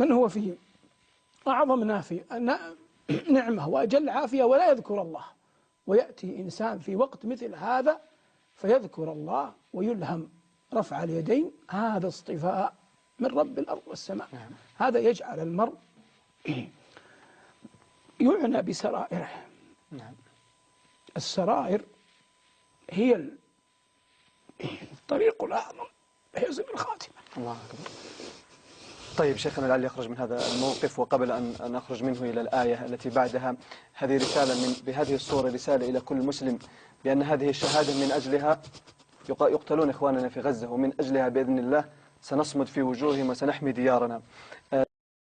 من هو في أعظم نعمة وأجل عافية ولا يذكر الله، ويأتي إنسان في وقت مثل هذا فيذكر الله ويلهم رفع اليدين. هذا اصطفاء من رب الأرض والسماء. هذا يجعل المرء يعنى بسرائره. السرائر هي الطريق الأعظم لحسن الخاتمة. الله أكبر. طيب شيخنا، لعلي أخرج من هذا الموقف، وقبل أن أخرج منه إلى الآية التي بعدها، هذه رسالة بهذه الصورة، رسالة إلى كل مسلم بأن هذه الشهادة من أجلها يقتلون إخواننا في غزة، ومن أجلها بإذن الله سنصمد في وجوههم وسنحمي ديارنا.